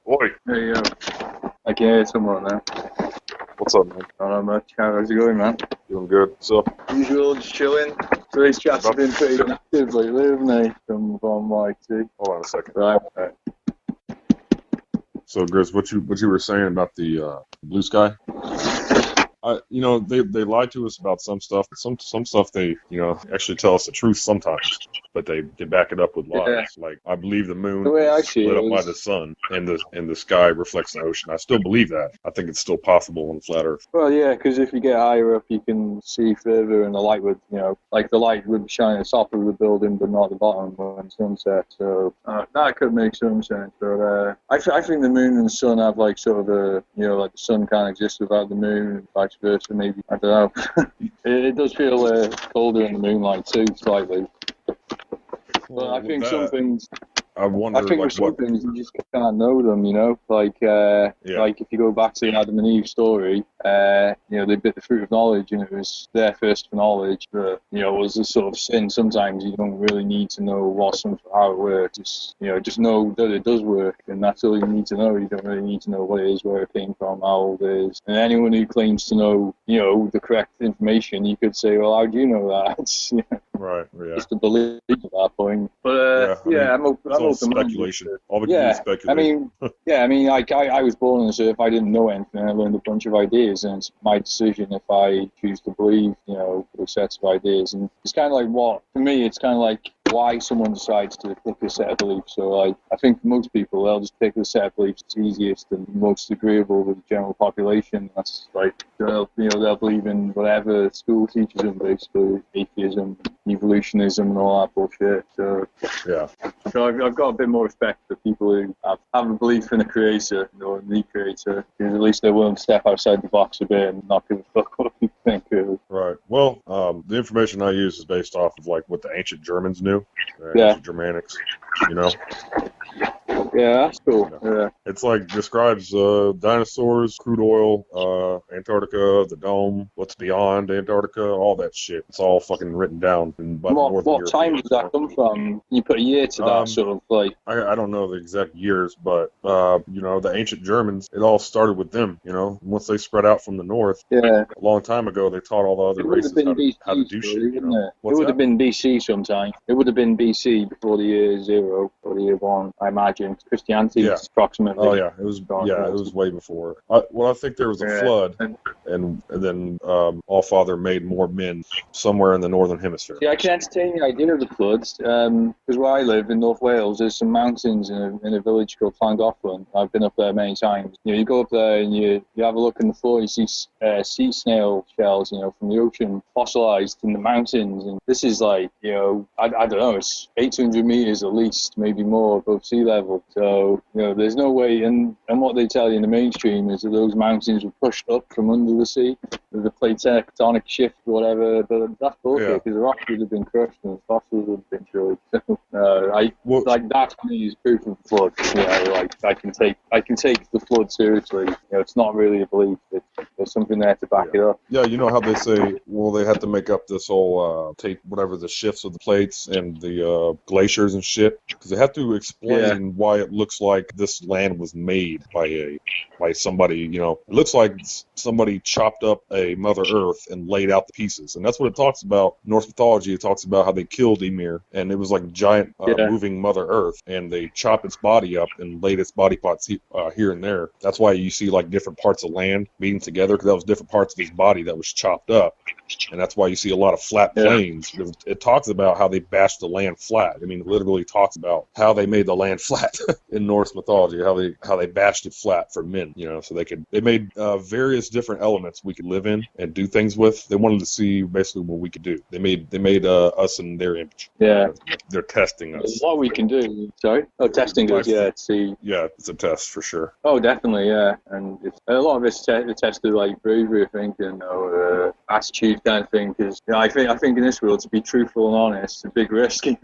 Oi, Hey, I can hear someone now. what's up, man? Not much. How's it going, man? Doing good. So, Usual, just chilling. So these chats have been pretty active lately, haven't they? From MultiT. hold on a second. Right. So, Grizz, what you were saying about the blue sky? They lie to us about some stuff. Some stuff they actually tell us the truth sometimes, but they back it up with lies. Yeah. Like, I believe the moon The way I is see lit it up by is- the sun, and the sky reflects the ocean. I still believe that. I think it's still possible on flat Earth. Well, yeah, because if you get higher up, you can see further, and the light would, like the light would shine at the top of the building, but not the bottom when sunset. So that could make some sense. But I think the moon and the sun have like sort of a, like the sun can't exist without the moon, and vice versa. Maybe, I don't know. it does feel colder in the moonlight too, slightly. But I think some things. I wonder, I think like, with some what. things you just can't know them, like like if you go back to the Adam and Eve story, they bit the fruit of knowledge and it was their thirst for knowledge, but it was a sort of sin. Sometimes you don't really need to know how it works. Just know that it does work, and that's all you need to know. You don't really need to know what it is, where it came from, how old it is. And anyone who claims to know, the correct information, you could say, well, how do you know that? Right. Yeah. Just a belief at that point. But I'm open. It's all speculation. All we can do is speculate. I was born on this earth. I didn't know anything. I learned a bunch of ideas, and it's my decision if I choose to believe, those sets of ideas. And it's kind of like for me, it's kind of like why someone decides to pick a set of beliefs. So I think for most people, they'll just pick the set of beliefs that's easiest and most agreeable with the general population. That's like, they'll believe in whatever school teaches them, basically, atheism, evolutionism, and all that bullshit. So Yeah. So I've got a bit more respect for people who have a belief in a creator, the creator, because at least they're willing to step outside the box a bit and not give a fuck what people think, really. Right. Well, the information I use is based off of like what the ancient Germans knew, ancient Germanics, Yeah, that's cool. Yeah. It's like describes dinosaurs, crude oil, Antarctica, the dome, what's beyond Antarctica, all that shit. It's all fucking written down. What time does that come from? Can you put a year to that, sort of like? I don't know the exact years, but the ancient Germans, it all started with them. Once they spread out from the north, a long time ago, they taught all the other races how to do shit. It would have been BC sometime. It would have been BC before the year 0 or the year 1, I imagine. Christianity was approximately. Oh yeah, it was. Yeah, it was way before. I think there was a flood, and then Allfather made more men somewhere in the northern hemisphere. Yeah, I can entertain the idea of the floods, because where I live in North Wales, there's some mountains in a village called Llangollen. I've been up there many times. You go up there and you have a look in the floor, you see sea snail shells, from the ocean, fossilized in the mountains, and this is like, I don't know, it's 800 meters at least, maybe more above sea level. So, there's no way, and what they tell you in the mainstream is that those mountains were pushed up from under the sea, with the plate tectonic shift or whatever, but that's bullshit, because the rocks would have been crushed and the fossils would have been destroyed. That to me is proof of the flood. I can take the flood seriously. It's not really a belief. There's something there to back it up. Yeah, you know how they say, well, they had to make up this whole the shifts of the plates and the glaciers and shit, because they have to explain why it looks like this land was made by somebody. It looks like somebody chopped up a Mother Earth and laid out the pieces, and that's what it talks about. Norse mythology, it talks about how they killed Ymir, and it was like giant moving Mother Earth, and they chopped its body up and laid its body parts here and there. That's why you see like different parts of land meeting together, because that was different parts of his body that was chopped up, and that's why you see a lot of flat plains. It talks about how they bashed the land flat. I mean, it literally talks about how they made the land flat in Norse mythology, how they bashed it flat for men. So they made various different elements we could live in and do things with. They wanted to see basically what we could do. They made us in their image. Yeah, they're testing us. There's what we can do. Sorry. Oh, testing us. Yeah, to see. Yeah, it's a test for sure. Oh, definitely. Yeah, and a lot of it's tested like bravery, I think, and attitude kind of thing. Because I think in this world, to be truthful and honest, is a big risk. In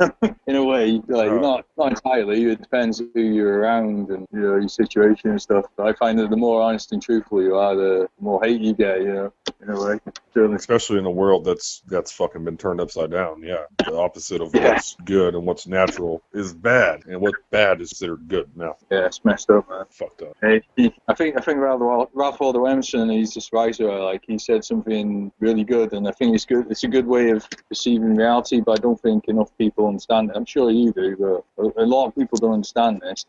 a way, not entirely. It depends who you're around and your situation and stuff. But I find that the more honest and truthful you are, the more hate you get. In a way. Especially in a world that's fucking been turned upside down. Yeah, the opposite of what's good and what's natural is bad, and what bad is considered good now. Yeah, it's messed up, man. Fucked up. I think Ralph Waldo Emerson, he's this writer. Like, he said something really good, and I think it's good. It's a good way of perceiving reality, but I don't think enough people understand it. I'm sure you do, but a lot of people don't understand this.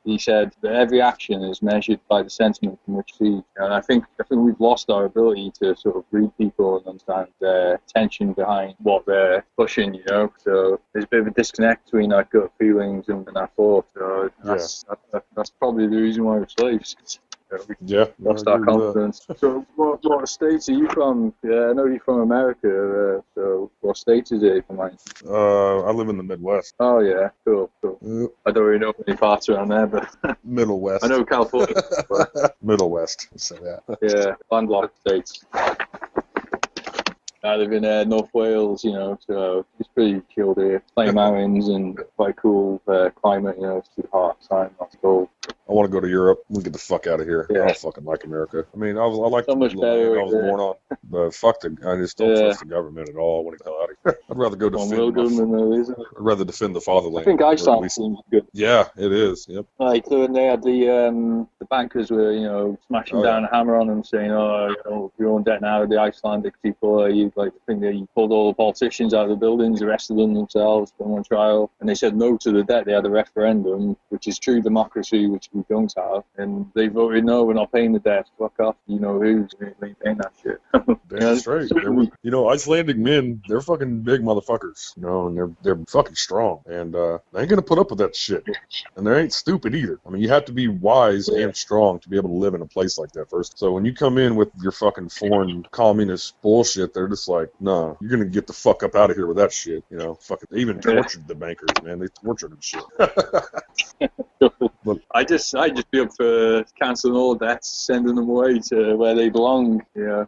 He said that every action is measured by the sentiment from which feeds, and I think we've lost our ability to sort of read people and understand the tension behind what they're pushing. You know, so there's a bit of a disconnect between our gut feelings and our thoughts. So that's probably the reason why we're slaves. Yeah, lost our confidence. So, what states are you from? Yeah, I know you're from America. So, what states is it from? I live in the Midwest. Oh yeah, cool. Yep. I don't really know any parts around there, but Middle West. I know California. Middle West. Say that. Yeah, landlocked states. I live in North Wales, you know, so it's pretty chilled here. Plenty of mountains and quite cool climate, you know, it's too hot, so not cold. I want to go to Europe. We get the fuck out of here. Yeah. I don't fucking like America. I mean, I like so much better I was born on, but fuck I just don't trust the government at all. I want to get the hell out of here. I'd rather go defend. I'd rather defend the fatherland. I think Iceland seems good. Yeah, it is. Yep. Like when they had the bankers were, you know, smashing down a hammer on them, saying, "Oh, you know, you're on debt now." The Icelandic people, I think they pulled all the politicians out of the buildings, arrested them themselves, put them on trial, and they said no to the debt. They had a referendum, which is true democracy, which we don't have, and they voted no, we're not paying the debt. Fuck off. You know who's paying that shit. Damn straight. You know, Icelandic men, they're fucking big motherfuckers, you know, and they're fucking strong, and they ain't gonna put up with that shit, and they ain't stupid either. I mean, you have to be wise and strong to be able to live in a place like that first. So when you come in with your fucking foreign communist bullshit, they're just like, nah, you're gonna get the fuck up out of here with that shit, you know. Fucking, they even tortured the bankers, man. They tortured them shit. But I just be up for cancelling all debts, sending them away to where they belong. Yeah,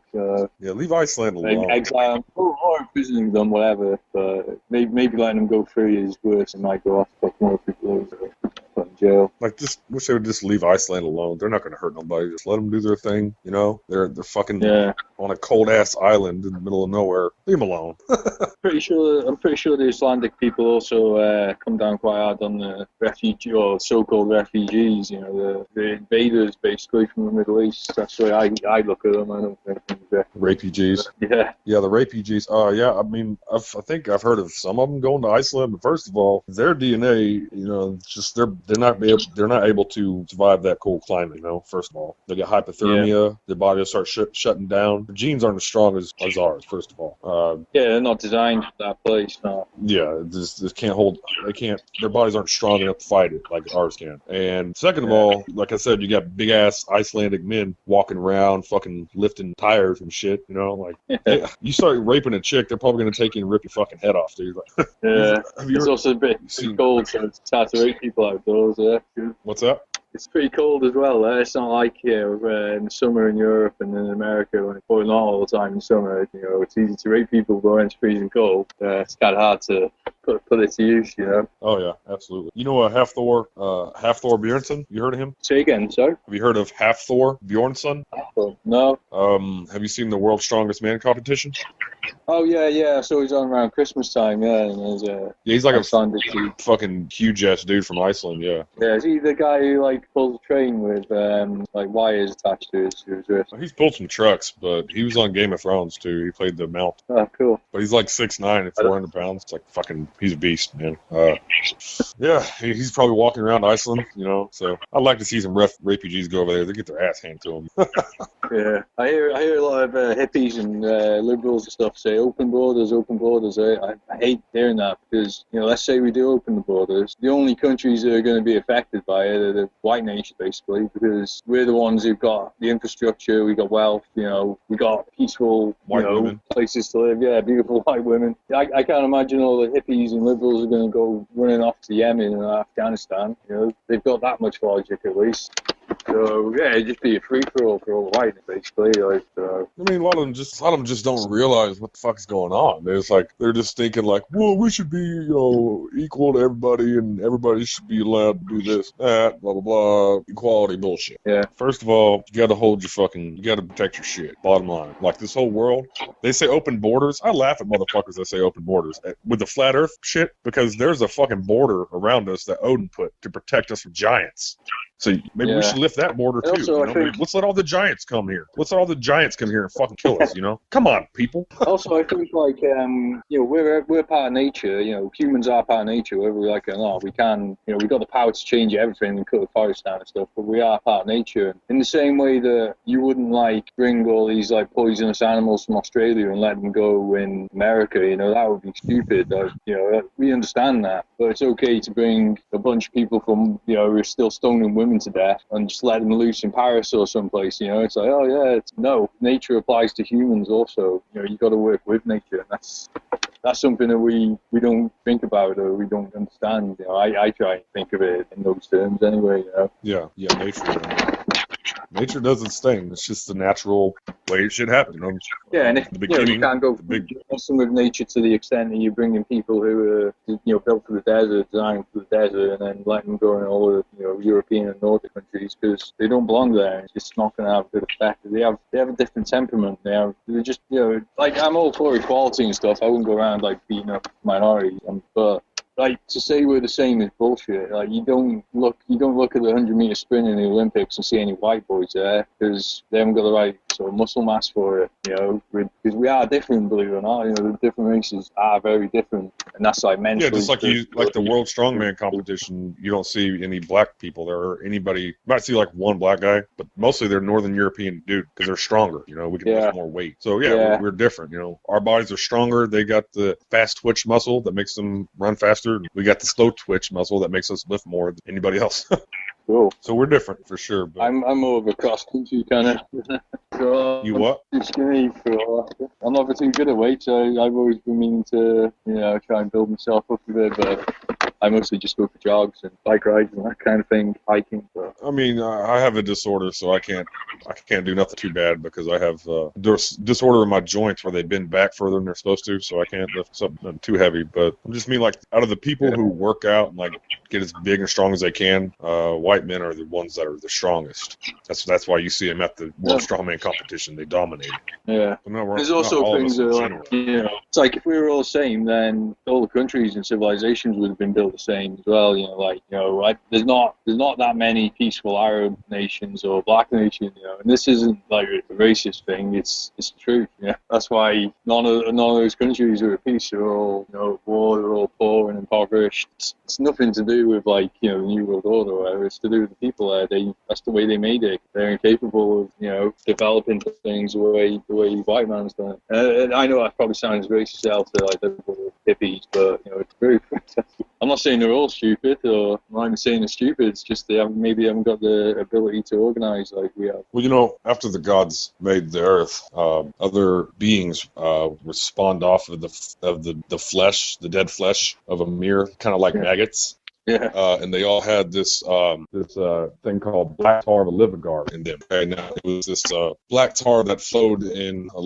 leave Iceland alone. Like exile or imprisoning them, whatever. But maybe letting them go free is worse. It might go off fuck more people put in jail. Like, just wish they would just leave Iceland alone. They're not going to hurt nobody. Just let them do their thing. You know, they're fucking on a cold ass island in the middle of nowhere. Leave them alone. I'm pretty sure the Icelandic people also come down quite hard on the refugee or so-called refugees. You know, the invaders basically from the Middle East. That's the way I look at them. I don't think refugees. Yeah, the refugees. Yeah, I mean, I think I've heard of some of them going to Iceland, but first of all, their DNA, you know, just they're not able to survive that cold climate. You know, first of all, they get hypothermia. Their body will start shutting down. Their genes aren't as strong as ours. First of all, they're not designed for that place. No. Yeah, this can't hold. They can't. Their bodies aren't strong enough to fight it like ours can. And second of all, like I said, you got big ass Icelandic men walking around, fucking lifting tires and shit. You know, like hey, you start raping a chick, they're probably gonna take you and rip your fucking head off, dude. Like, it's also a bit cold, so it's hard to rape people outdoors. Yeah. What's that? It's pretty cold as well. It's not like here in the summer in Europe and in America when it's not all the time in summer. You know, it's easy to rape people, but when it's freezing cold, it's kind of hard to put it to use. You know. Oh yeah, absolutely. You know, Hafthor Bjornsson. You heard of him? Say again, sorry. Have you heard of Hafthor Bjornsson? No. Have you seen the World's Strongest Man competition? Oh yeah. So he's on around Christmas time, and he's like a fucking huge ass dude from Iceland, yeah. Yeah, is he the guy who like pulls a train with like wires attached to his wrist? He's pulled some trucks, but he was on Game of Thrones too. He played the Mount. Oh, cool. But he's like 6'9" and 400 pounds. It's like fucking, he's a beast, man. Yeah, he's probably walking around Iceland, you know. So I'd like to see some refugees go over there. They get their ass handed to them. Yeah, I hear a lot of hippies and liberals and stuff say open borders. I hate hearing that because, you know, let's say we do open the borders. The only countries that are going to be affected by it are the white nation, basically, because we're the ones who've got the infrastructure, we got wealth, you know, we got peaceful, women. Places to live. Yeah, beautiful white women. I can't imagine all the hippies and liberals are going to go running off to Yemen and Afghanistan. You know, they've got that much logic at least. So yeah, it'd just be a free for all for all white, basically. Like, I mean, a lot of them just don't realize what the fuck is going on. They're just thinking like, well, we should be, equal to everybody, and everybody should be allowed to do this, that, blah blah blah, equality bullshit. Yeah. First of all, you got to protect your shit. Bottom line, like this whole world, they say open borders. I laugh at motherfuckers that say open borders with the flat Earth shit, because there's a fucking border around us that Odin put to protect us from giants. So maybe we should lift that border too. Also, Let's let all the giants come here. Let's let all the giants come here and fucking kill us. Come on, people. Also, I think like we're part of nature. Humans are part of nature, whether we like it or not. We can, we've got the power to change everything and cut the forest down and stuff. But we are part of nature. In the same way that you wouldn't like bring all these like poisonous animals from Australia and let them go in America. That would be stupid. We understand that, but it's okay to bring a bunch of people from who are still stoning women to death and just let them loose in Paris or someplace. It's like, oh yeah, no, nature applies to humans also. You got to work with nature, and that's something that we don't think about or we don't understand. I try and think of it in those terms anyway. Yeah, nature does its thing. It's just the natural way it should happen. Yeah, and if you can't go messing with nature to the extent that you're bringing people who are built for the desert, designed for the desert, and then letting them go in all the European and Nordic countries because they don't belong there. It's just not going to have a good effect. They have a different temperament. They're just like, I'm all for equality and stuff. I wouldn't go around like beating up minorities, but like, to say we're the same is bullshit. Like, you don't look at the 100-meter sprint in the Olympics and see any white boys there because they haven't got the right sort of muscle mass for it. Because we are different, believe it or not. The different races are very different, and that's like mentally. Yeah, just like the World Strongman competition, you don't see any black people there or anybody. You might see like one black guy, but mostly they're Northern European dude because they're stronger. We can lift more weight. So we're different. Our bodies are stronger. They got the fast twitch muscle that makes them run faster. We got the slow twitch muscle that makes us lift more than anybody else. Cool. So we're different for sure. But I'm more of a cross country kind of. You what? Skinny I'm not too good at weights. So I've always been meaning to try and build myself up a bit, but I mostly just go for jogs and bike rides and that kind of thing, hiking. So. I mean, I have a disorder, so I can't do nothing too bad because I have disorder in my joints where they bend back further than they're supposed to, so I can't lift something too heavy. But I just mean like out of the people who work out and like get as big and strong as they can, white men are the ones that are the strongest. That's why you see them at the World Strongman competition. They dominate. Yeah. There's also things that like, it's like if we were all the same, then all the countries and civilizations would have been built the same as well. There's not that many peaceful Arab nations or black nations. And this isn't like a racist thing. It's the truth. That's why none of those countries are at peace. They're all war. They're all poor and impoverished. It's nothing to do with like the New World Order or whatever. It's to do with the people there. That's the way they made it. They're incapable of developing things the way white man's done it. And I know that probably sounds racist out to like the hippies, but it's very. I'm not saying they're all stupid, or I'm not even saying they're stupid. It's just they haven't got the ability to organize like we have. Well, after the gods made the earth, other beings were spawned off of the flesh, the dead flesh of a mirror, kind of like maggots. Yeah. And they all had this thing called black tar of a Vidarr in them. Okay, now it was this black tar that flowed in a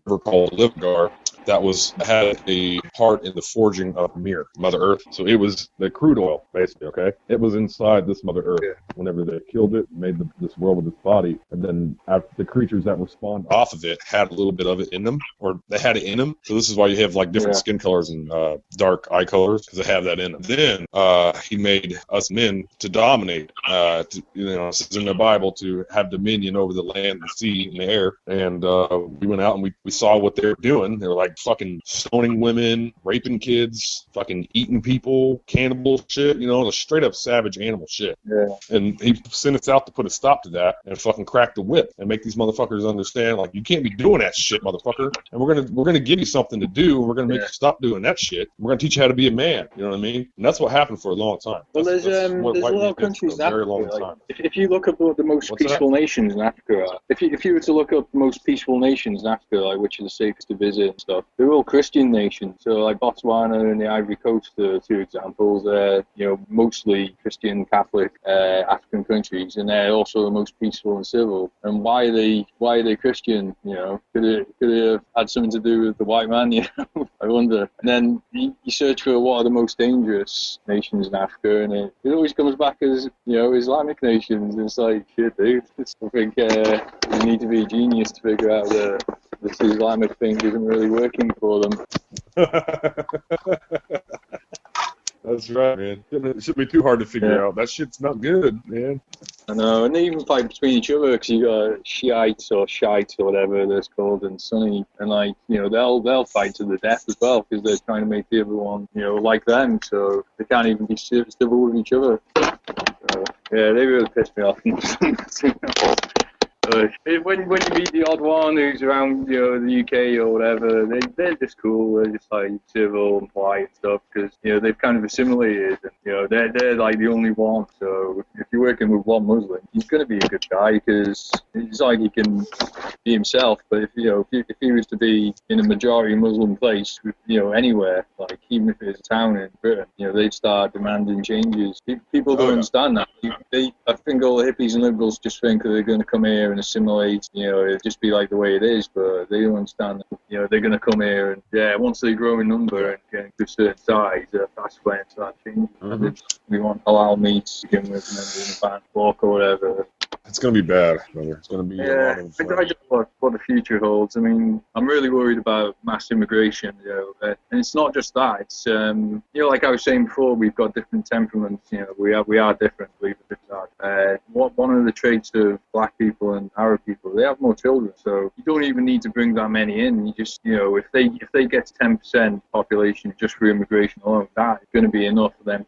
river called Vidarr that had a part in the forging of Mir, Mother Earth. So it was the crude oil, basically. Okay, it was inside this Mother Earth. Yeah. Whenever they killed it, made this world with its body, and then the creatures that were spawned off of it had a little bit of it in them, or they had it in them. So this is why you have like different skin colors and dark eye colors, because they have that in them. Then he made us men to dominate. It says in the Bible to have dominion over the land, the sea, and the air. And we went out and we saw what they were doing. They were like fucking stoning women, raping kids, fucking eating people, cannibal shit. The straight up savage animal shit. Yeah. And he sent us out to put a stop to that and fucking crack the whip and make these motherfuckers understand like you can't be doing that shit, motherfucker. And we're gonna give you something to do. And we're gonna make you stop doing that shit. We're gonna teach you how to be a man. You know what I mean? And that's what happened for a long time. Well, there's a lot of countries in Africa. If you look up the most peaceful nations in Africa, if you were to look up the most peaceful nations in Africa, like which are the safest to visit and stuff, stuff, they're all Christian nations. So like Botswana and the Ivory Coast are two examples. They're, mostly Christian, Catholic, African countries, and they're also the most peaceful and civil. And why are they Christian? Could it have had something to do with the white man? I wonder. And then you search for what are the most dangerous nations in Africa, and it always comes back as Islamic nations. And it's like, shit, dude. I think you need to be a genius to figure out that this Islamic thing isn't really working for them. That's right, man. It shouldn't be too hard to figure out. That shit's not good, man. I know, and they even fight between each other because you got Shiites or whatever they're called, and Sunni, and they'll fight to the death as well because they're trying to make the other one like them, so they can't even be civil with each other. Yeah, they really pissed me off. When you meet the odd one who's around the UK or whatever, they're just cool. They're just like civil and polite and stuff because they've kind of assimilated, and they're like the only one. So if you're working with one Muslim, he's going to be a good guy because it's like he can be himself. But if he was to be in a majority Muslim place, anywhere, like even if it's a town in Britain, they'd start demanding changes. People don't understand that. I think all the hippies and liberals just think that they're going to come here and assimilate, it'll just be like the way it is, but they don't understand that, they're going to come here and, once they grow in number and get to a certain size, that's when it starts changing. Mm-hmm. We want halal meat to begin with, and then we're going to ban pork or whatever. It's going to be bad, brother. It's going to be a lot of... I don't know what the future holds. I mean, I'm really worried about mass immigration, and it's not just that. It's, like I was saying before, we've got different temperaments, we are different, believe it or not. One of the traits of black people and Arab people, they have more children, so you don't even need to bring that many in. You just, if they get to 10% population just for immigration alone, that's going to be enough for them,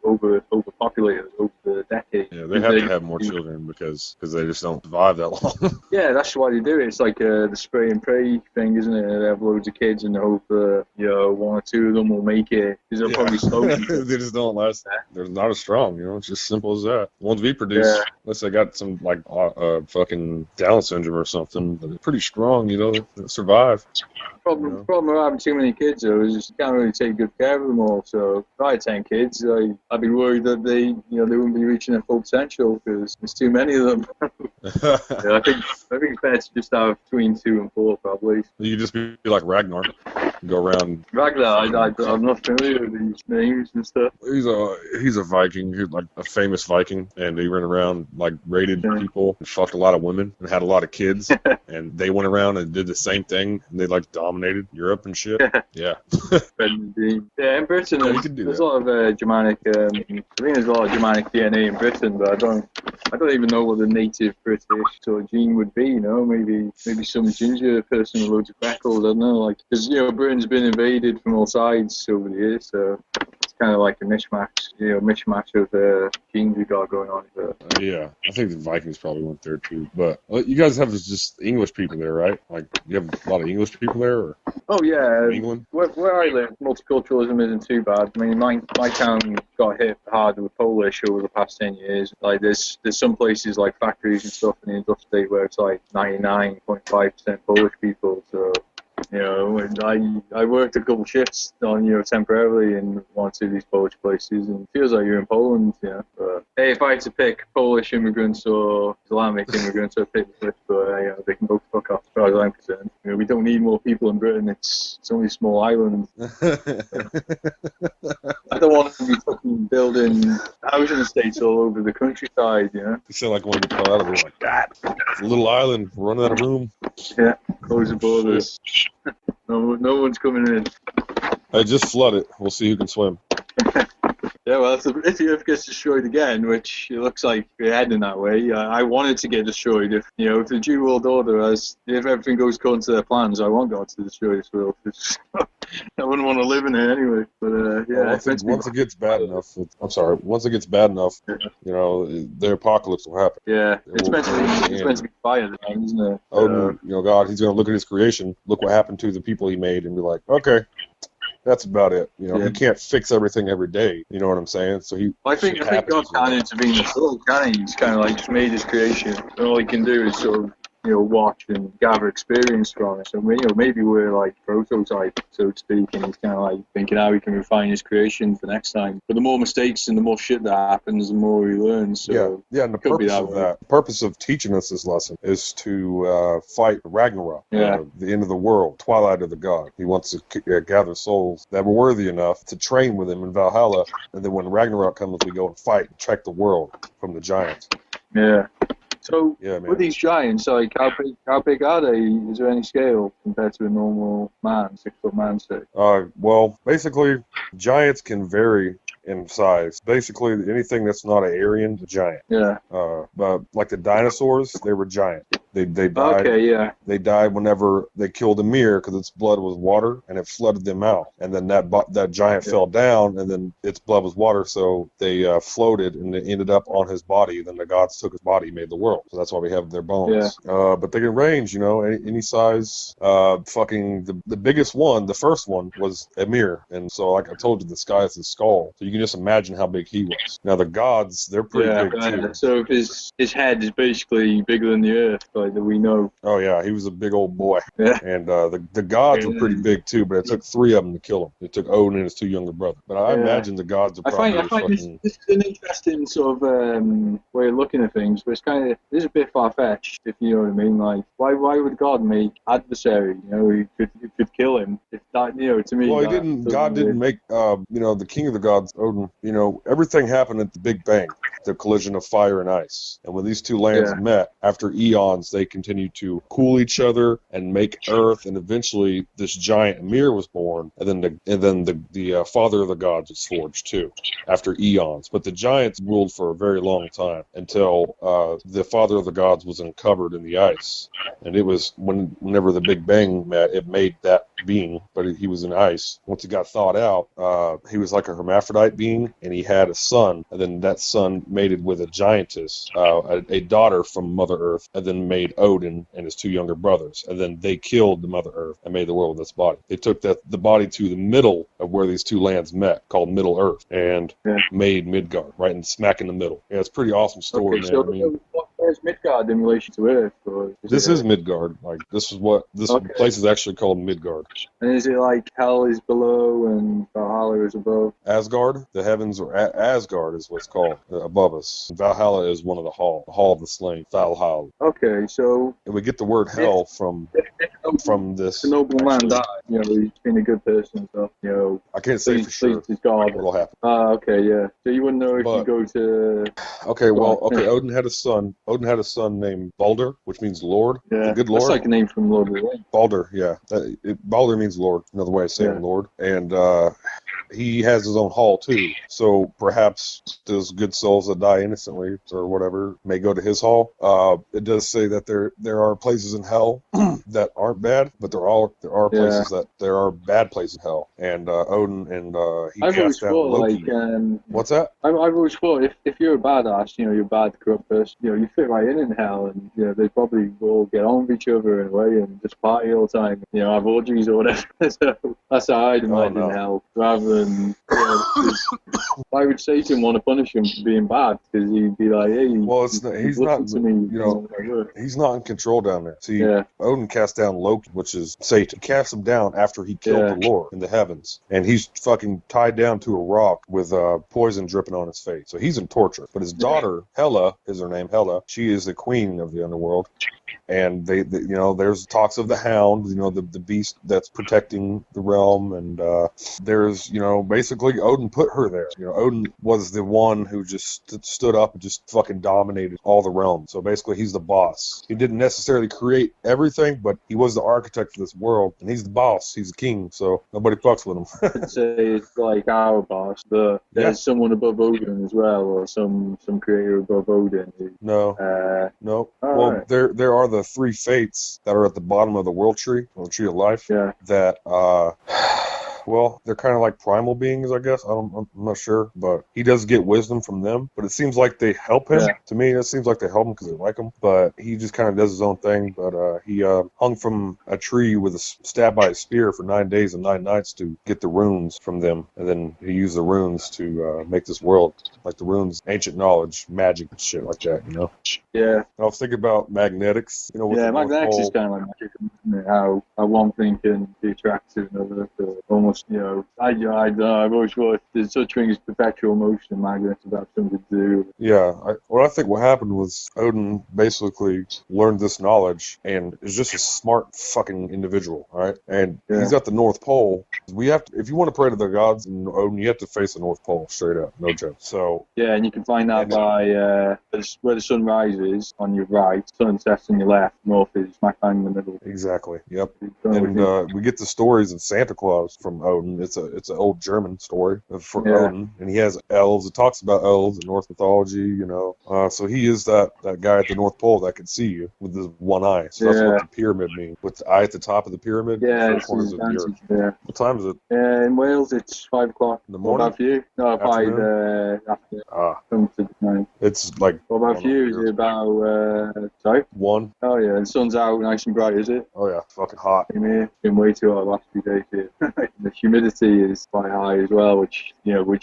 overpopulated over the decade. Yeah, they have to have more children because they just don't survive that long. Yeah, that's why they do it. It's like the spray and pray thing, isn't it? They have loads of kids and they hope one or two of them will make it. Because they'll probably slow. They just don't last. They're not as strong, It's just simple as that. The ones we produce, unless they got some fucking Down syndrome or something, they're pretty strong, they survive. Problem with having too many kids though is you can't really take good care of them all. So if I had 10 kids, I'd be worried that they wouldn't be reaching their full potential because there's too many of them. I think it's better to just have between 2 and 4 probably. You just be like Ragnar, go around. Ragnar, I'm not familiar with these names and stuff. He's a Viking, he's like a famous Viking, and he ran around like raided people and fucked a lot of women and had a lot of kids, and they went around and did the same thing, and they like dominated Europe and shit. Yeah. In Britain, there's a lot of Germanic. I think there's a lot of Germanic DNA in Britain, but I don't even know what the native British sort of gene would be. Maybe some ginger person with loads of freckles. I don't know, because Britain's been invaded from all sides over the years, so it's kind of like a mishmash of genes we got going on. Yeah, I think the Vikings probably went there too. But you guys have just English people there, right? Like, you have a lot of English people there, or? Oh yeah, England. Where I live, multiculturalism isn't too bad. I mean, my town got hit hard with Polish over the past 10 years. Like, there's some places like factories and stuff in the industrial state where it's like 99.5% Polish people. So, I worked a couple shifts on, temporarily in one or two of these Polish places, and it feels like you're in Poland, But hey, if I had to pick Polish immigrants or Islamic immigrants, I'd pick the Brits, but they can both fuck off as far as I'm concerned. We don't need more people in Britain. It's only a small island. I don't want to be fucking building housing estates all over the countryside, You sound like one of the people out of there like that. It's a little island, running out of room. Yeah, close the borders. No one's coming in. I just flood it. We'll see who can swim. Yeah, well, if the Earth gets destroyed again, which it looks like we're heading that way, I want it to get destroyed. If if the New World Order if everything goes according to their plans, I want God to destroy this world. I wouldn't want to live in it anyway. But once it gets bad enough, once it gets bad enough, the apocalypse will happen. Yeah, it's meant to be fire, then, isn't it? God, He's going to look at His creation, look what happened to the people He made, and be like, okay. That's about it. He can't fix everything every day. You know what I'm saying? So I think God can't intervene at all, can he? He's kind of like just made his creation, and all he can do is sort of, watch and gather experience from it. So maybe we're like prototype, so to speak, and he's kind of like thinking how he can refine his creation for next time. But the more mistakes and the more shit that happens, the more he learns. So and the purpose of teaching us this lesson is to fight Ragnarok, the end of the world, twilight of the god. He wants to gather souls that were worthy enough to train with him in Valhalla, and then when Ragnarok comes, we go and fight and track the world from the giants. Yeah. So with these giants, like how big are they? Is there any scale compared to a normal man, 6-foot man, say? Well, basically, giants can vary in size. Basically, anything that's not an Aryan is a giant. Yeah. But like the dinosaurs, they were giant. They died. Okay, yeah. They died whenever they killed Ymir because its blood was water and it flooded them out. And then that giant fell down, and then its blood was water, so they floated and it ended up on his body. Then the gods took his body, made the world. So that's why we have their bones. Yeah. But they can range, any size. The biggest one, the first one, was Ymir, and so like I told you, the sky is his skull. So you can just imagine how big he was. Now the gods, they're pretty big too. So his head is basically bigger than the earth, like that we know. Oh yeah, he was a big old boy. Yeah. And the gods were pretty big too, but it took 3 of them to kill him. It took Odin and his 2 younger brothers. But I imagine the gods are probably I find this is an interesting sort of way of looking at things, but this is a bit far-fetched, if you know what I mean. Like, why would God make adversary, who could kill him? If that, to me... Well, God didn't make, the king of the gods, Odin, everything happened at the Big Bang, the collision of fire and ice. And when these two lands met, after eons, they continued to cool each other and make Earth, and eventually this giant Ymir was born, and then the father of the gods was forged too, after eons. But the giants ruled for a very long time until the father of the gods was uncovered in the ice. And it was whenever the Big Bang met, it made that being, but he was in ice. Once it got thawed out, he was like a hermaphrodite being, and he had a son, and then that son mated with a giantess, a daughter from Mother Earth, and then made Odin and his 2 younger brothers, and then they killed the Mother Earth and made the world with its body. They took the body to the middle of where these 2 lands met, called Middle Earth, and made Midgard, right in smack in the middle. Yeah, it's a pretty awesome story, man. So where's Midgard in relation to Earth? This is Midgard. Like, this place is actually called Midgard. And is it like hell is below and Valhalla is above? Asgard, the heavens, or Asgard is what's called above us. Valhalla is one of the hall of the slain, Valhalla. Okay, so... And we get the word hell from this. The noble man died, he's been a good person, so, I can't say for sure what'll happen. Okay, yeah. So you wouldn't know if you go to... Okay, Odin had a son. Odin had a son named Baldur, which means Lord. Yeah, the good Lord. That's like a name from Lord of the Rings. Baldur, yeah. Baldur means Lord, another way of saying Lord. And he has his own hall too. So perhaps those good souls that die innocently or whatever may go to his hall. It does say that there are places in hell that aren't bad, but there are places that there are bad places in hell. And Odin and he cast down Loki. What's that? I've always thought if you're a badass, you're a bad corrupt person, you fit right in hell, and they probably will get on with each other in a way and just party all the time, have orgies or whatever. So that's how I'd imagine hell, rather than why would Satan want to punish him for being bad? Because he'd be like, hey, he's not to me, he's not in control down there. See, Odin cast down Loki, which is Satan. He cast him down after he killed the Lord in the heavens, and he's fucking tied down to a rock with poison dripping on his face. So he's in torture. But his daughter, Hela, is her name, Hela. She is the queen of the underworld. And they there's talks of the Hound, the beast that's protecting the realm, and there's, basically Odin put her there. Odin was the one who just stood up and just fucking dominated all the realms. So basically, he's the boss. He didn't necessarily create everything, but he was the architect of this world, and he's the boss. He's the king, so nobody fucks with him. I'd say it's like our boss, but there's someone above Odin as well, or some creator above Odin. No. Well, right. There are the 3 fates that are at the bottom of the world tree, or the tree of life, that Well, they're kind of like primal beings, I guess. I'm not sure, but he does get wisdom from them. But it seems like they help him. Yeah. To me, it seems like they help him because they like him. But he just kind of does his own thing. But he hung from a tree with a stabbed by a spear for 9 days and 9 nights to get the runes from them, and then he used the runes to make this world. Like the runes, ancient knowledge, magic, and shit like that. You know. Yeah. I was thinking about magnetics. You know, with Yeah, the North magnetics Pole. is kind of like magic, isn't it? How one thing can be attractive to another. So almost, you know, I don't know, I've always thought if there's such thing as perpetual motion, magnets would have something to do with it. Yeah, I think what happened was Odin basically learned this knowledge and is just a smart fucking individual, all right? And he's at the North Pole. We have to, if you want to pray to the gods and Odin, you have to face the North Pole straight up, no joke. So yeah, and you can find that by where the sun rises on your right, sun sets on your left, north is smack bang in the middle. Exactly. Yep. And we get the stories of Santa Claus from Odin. It's an old German story for Odin, and he has elves. It talks about elves in Norse mythology, you know. So he is that guy at the North Pole that can see you with his one eye. So that's what the pyramid means. With the eye at the top of the pyramid. Yeah, it's corners of the earth. Yeah. What time is it? In Wales, it's 5 o'clock. In the morning. What about for you? No, 5 after. It's like. What about for you? Is it about sorry? 1. Oh yeah, the sun's out, nice and bright, is it? Oh yeah, fucking hot. It's been way too hot the last few days here. The humidity is quite high as well, which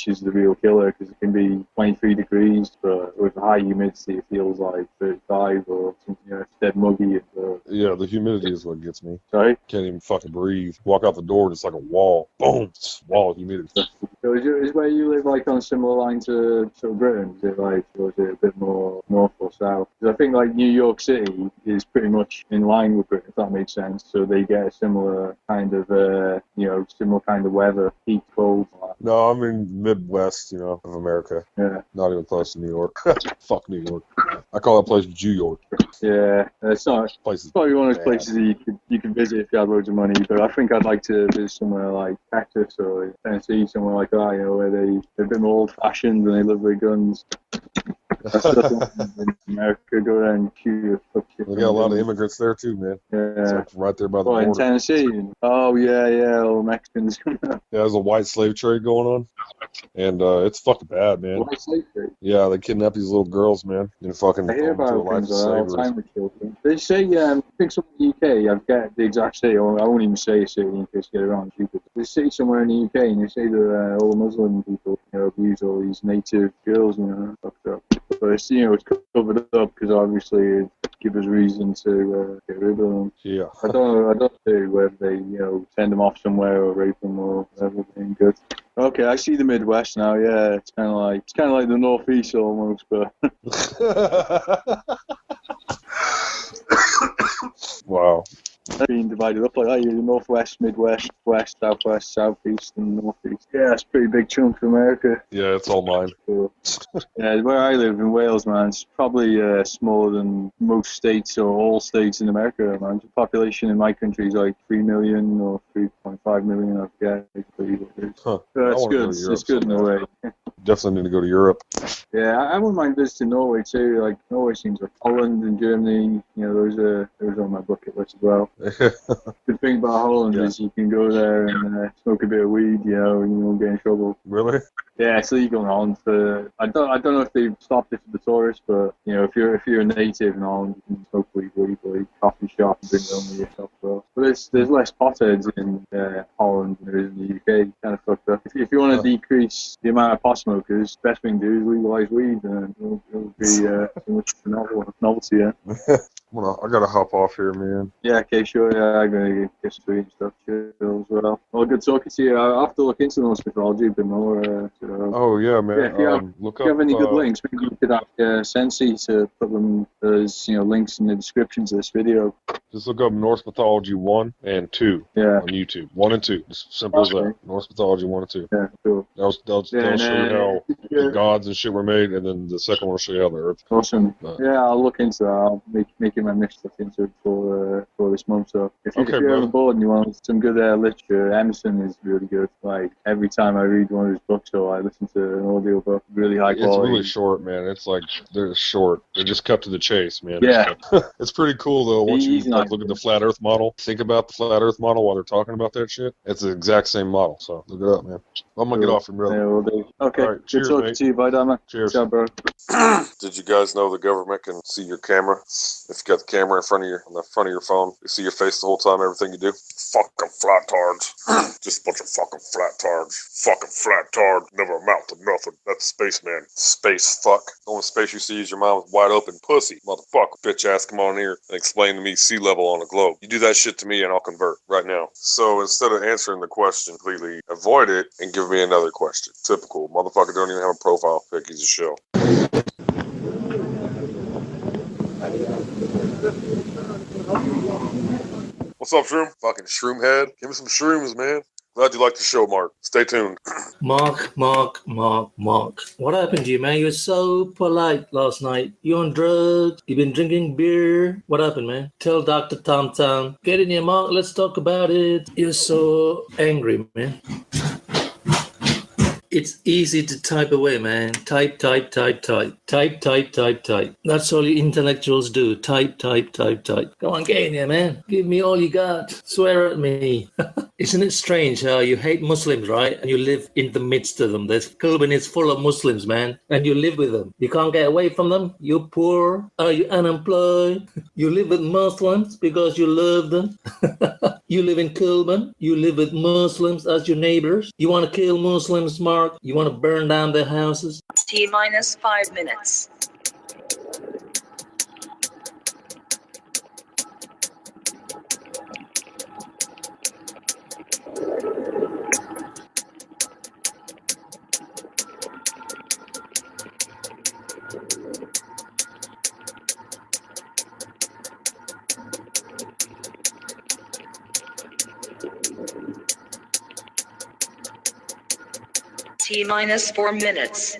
is the real killer because it can be 23 degrees, but with high humidity, it feels like 35 or something. It's dead muggy. Yeah, the humidity is what gets me. Sorry? Can't even fucking breathe. Walk out the door and it's like a wall. Boom! Wall of humidity. So is where you live like on a similar line to sort of Britain? Is it like, or is it a bit more north or south? Because I think like New York City is pretty much in line with Britain, if that makes sense. So they get a similar kind of similar kind of weather, heat, cold. No, I'm in Midwest, of America. Yeah. Not even close to New York. Fuck New York. I call that place Jew York. Yeah, it's not. It's probably one of those places that you can visit if you have loads of money. But I think I'd like to visit somewhere like Texas or Tennessee, somewhere like that. Where they're a bit more old-fashioned and they love their guns. That's in America, go there and shoot. We got a lot of immigrants there too, man. Yeah. It's like right there by the border. In Tennessee? Oh, yeah, all Mexicans. Yeah, there's a white slave trade going on. And it's fucking bad, man. White slave trade? Yeah, they kidnap these little girls, man. And fucking I hear about things all the time with children. They say, I think somewhere in the UK, I forget the exact city, or I won't even say a city in case you get it wrong. They say somewhere in the UK, and they say that all the Muslim people, abuse all these native girls, fucked up. But it's, it's covered up because obviously it gives us reason to get rid of them. Yeah. I don't know whether they, send them off somewhere or rape them or whatever. Good. Okay, I see the Midwest now. Yeah, it's kind of like the Northeast almost, but. Wow. Being divided up like that, the Northwest, Midwest, West, Southwest, Southeast, and Northeast. Yeah, it's a pretty big chunk of America. Yeah, it's all mine. So, yeah, where I live in Wales, man, it's probably smaller than most states or all states in America, man. The population in my country is like 3 million or 3.5 million, I forget. Huh. It's good. It's good in a way. Definitely need to go to Europe. Yeah, I wouldn't mind visiting Norway too. Like Norway seems like Holland and Germany. Those are on my bucket list as well. Good thing about Holland is you can go there and smoke a bit of weed, and you won't get in trouble. Really? Yeah, it's legal in Holland. I don't know if they've stopped it for the tourists, but if you're a native in Holland, you can smoke weed legally. Coffee shop and bring it home with yourself as well. But there's less potheads in Holland than there is in the UK. Kind of fucked up. If you want to decrease the amount of pot smokers, best thing to do is legalize weed, and it'll be so much novelty. Yeah. I gotta hop off here, man. Yeah, okay, sure. Yeah, I'm gonna get some food and stuff chill as well. Well, good talking to you. I'll have to look into Norse mythology a bit more. Oh yeah, man. Yeah, if you have any good links, maybe you could ask Sensi to put them as links in the descriptions of this video. Just look up Norse Mythology 1 and 2 on YouTube. 1 and 2. Just simple as that. Norse Mythology 1 and 2. Yeah, cool. That'll show you how the gods and shit were made, and then the second one will show you how the Earth. Awesome. Yeah, I'll look into that. I'll make it my mission to look into it for this month. So if you're on board and you want some good literature, Emerson is really good. Like every time I read one of his books or I listen to an audio book, really high quality. It's really short, man. It's like they're short. They're just cut to the chase, man. Yeah. It's pretty cool though. Once you like, look at the flat Earth model, think about the flat Earth model while they're talking about that shit. It's the exact same model. So look it up, man. I'm gonna get off from brother. Yeah, we'll do. Okay. All right, cheers, good talking to you. Bye, Dama. Cheers. Ciao, bro. Did you guys know the government can see your camera? If you got the camera in front of your phone, they see your face the whole time, everything you do. Fucking flat-tards. Just a bunch of fucking flat-tards. Fucking flat-tard. Never amount to nothing. That's spaceman. Space fuck. The only space you see is your mom's wide open pussy. Motherfucker. Bitch ass, come on here and explain to me sea level on the globe. You do that shit to me and I'll convert right now. So instead of answering the question completely, avoid it and give me another question. Typical. Motherfucker don't even have a profile pic. He's a shell. What's up, Shroom? Fucking Shroom head. Give me some shrooms, man. Glad you liked the show, Mark. Stay tuned. Mark. What happened to you, man? You were so polite last night. You on drugs? You been drinking beer? What happened, man? Tell Dr. Tom. Get in here, Mark. Let's talk about it. You're so angry, man. It's easy to type away, man. Type. That's all you intellectuals do. Type. Come on, get in here, man. Give me all you got. Swear at me. Isn't it strange how you hate Muslims, right? And you live in the midst of them. Kalab is full of Muslims, man. And you live with them. You can't get away from them. You're poor. Are you unemployed? You live with Muslims because you love them. You live in Kalab. You live with Muslims as your neighbors. You want to kill Muslims, Mark? You want to burn down their houses? T-minus 5 minutes. T-minus 4 minutes.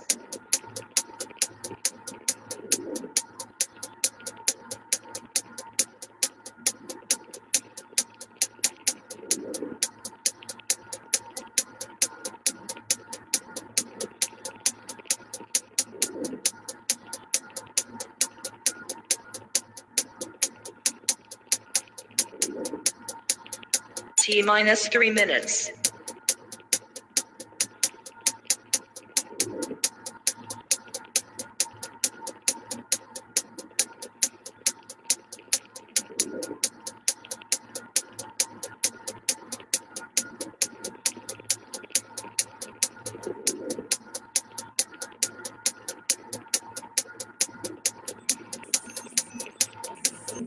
T-minus 3 minutes.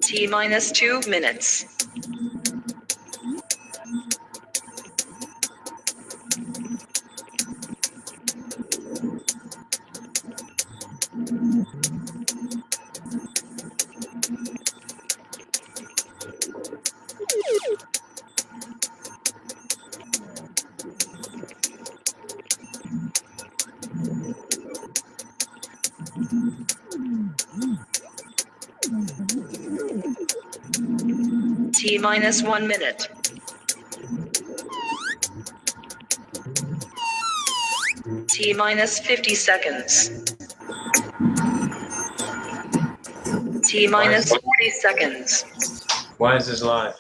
T-minus 2 minutes. T-minus 1 minute. T-minus 50 seconds. T-minus 40 seconds. Why is this live?